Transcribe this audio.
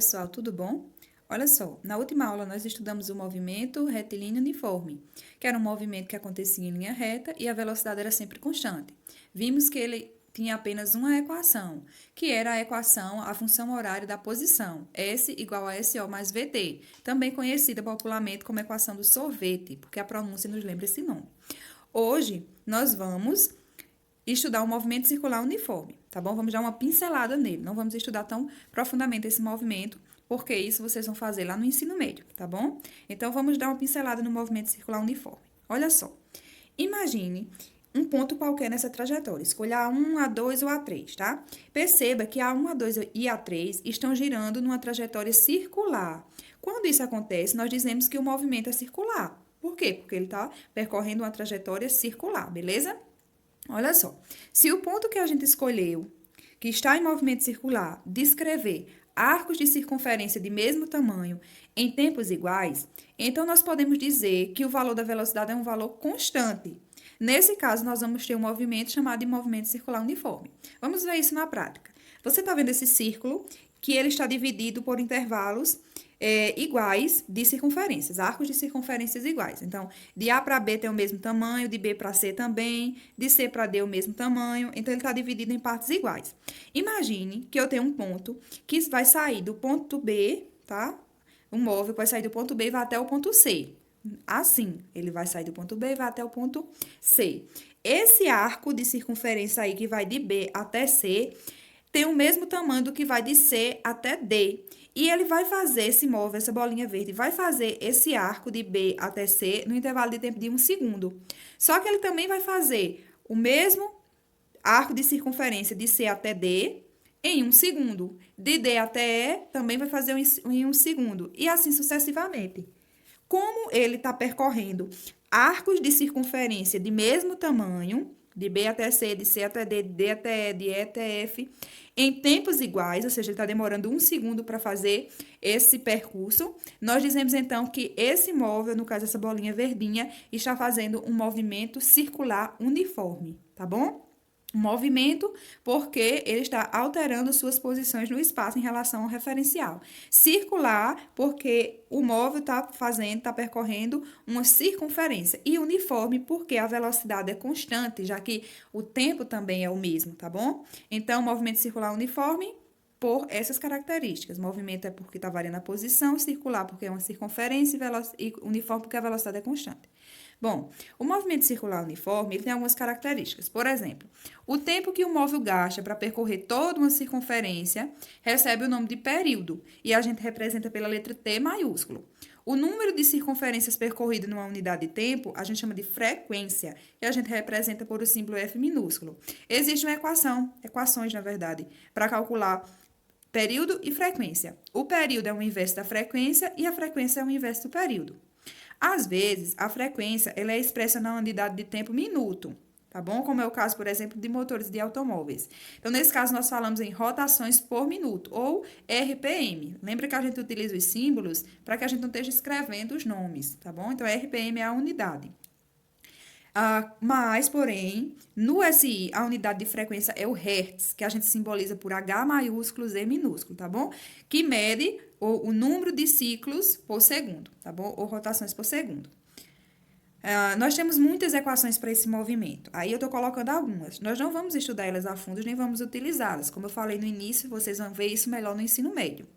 Pessoal, tudo bom? Olha só, na última aula nós estudamos o movimento retilíneo uniforme, que era um movimento que acontecia em linha reta e a velocidade era sempre constante. Vimos que ele tinha apenas uma equação, que era a equação, a função horária da posição, S igual a SO mais VT, também conhecida popularmente como equação do sorvete, porque a pronúncia nos lembra esse nome. Hoje, nós vamos estudar o movimento circular uniforme, tá bom? Vamos dar uma pincelada nele, não vamos estudar tão profundamente esse movimento, porque isso vocês vão fazer lá no ensino médio, tá bom? Então, vamos dar uma pincelada no movimento circular uniforme. Olha só, imagine um ponto qualquer nessa trajetória, escolha A1, A2 ou A3, tá? Perceba que A1, A2 e A3 estão girando numa trajetória circular. Quando isso acontece, nós dizemos que o movimento é circular. Por quê? Porque ele está percorrendo uma trajetória circular, beleza? Olha só, se o ponto que a gente escolheu, que está em movimento circular, descrever arcos de circunferência de mesmo tamanho em tempos iguais, então nós podemos dizer que o valor da velocidade é um valor constante. Nesse caso, nós vamos ter um movimento chamado de movimento circular uniforme. Vamos ver isso na prática. Você está vendo esse círculo, que ele está dividido por intervalos iguais de circunferências, arcos de circunferências iguais. Então, de A para B tem o mesmo tamanho, de B para C também, de C para D o mesmo tamanho, então ele está dividido em partes iguais. Imagine que eu tenho um ponto que vai sair do ponto B, tá? Um móvel vai sair do ponto B e vai até o ponto C. Assim, ele vai sair do ponto B e vai até o ponto C. Esse arco de circunferência aí que vai de B até C tem o mesmo tamanho do que vai de C até D. E ele vai fazer esse móvel, essa bolinha verde, vai fazer esse arco de B até C no intervalo de tempo de 1 segundo. Só que ele também vai fazer o mesmo arco de circunferência de C até D em 1 segundo. De D até E também vai fazer em 1 segundo. E assim sucessivamente. Como ele está percorrendo arcos de circunferência de mesmo tamanho, de B até C, de C até D, de D até E, de E até F, em tempos iguais, ou seja, ele está demorando 1 segundo para fazer esse percurso, nós dizemos então que esse móvel, no caso essa bolinha verdinha, está fazendo um movimento circular uniforme, tá bom? Movimento, porque ele está alterando suas posições no espaço em relação ao referencial. Circular, porque o móvel está percorrendo uma circunferência. E uniforme, porque a velocidade é constante, já que o tempo também é o mesmo, tá bom? Então, movimento circular uniforme por essas características. Movimento é porque está variando a posição, circular porque é uma circunferência e uniforme porque a velocidade é constante. Bom, o movimento circular uniforme ele tem algumas características. Por exemplo, o tempo que o móvel gasta para percorrer toda uma circunferência recebe o nome de período e a gente representa pela letra T maiúsculo. O número de circunferências percorridas numa unidade de tempo a gente chama de frequência e a gente representa por o símbolo F minúsculo. Existe uma equações na verdade, para calcular período e frequência. O período é o inverso da frequência e a frequência é o inverso do período. Às vezes, a frequência ela é expressa na unidade de tempo minuto, tá bom? Como é o caso, por exemplo, de motores de automóveis. Então, nesse caso, nós falamos em rotações por minuto, ou RPM. Lembra que a gente utiliza os símbolos para que a gente não esteja escrevendo os nomes, tá bom? Então, RPM é a unidade. Mas, porém, no SI, a unidade de frequência é o Hertz, que a gente simboliza por H maiúsculo, Z minúsculo, tá bom? Que mede o número de ciclos por segundo, tá bom? Ou rotações por segundo. Nós temos muitas equações para esse movimento. Aí eu estou colocando algumas. Nós não vamos estudar elas a fundo, nem vamos utilizá-las. Como eu falei no início, vocês vão ver isso melhor no ensino médio.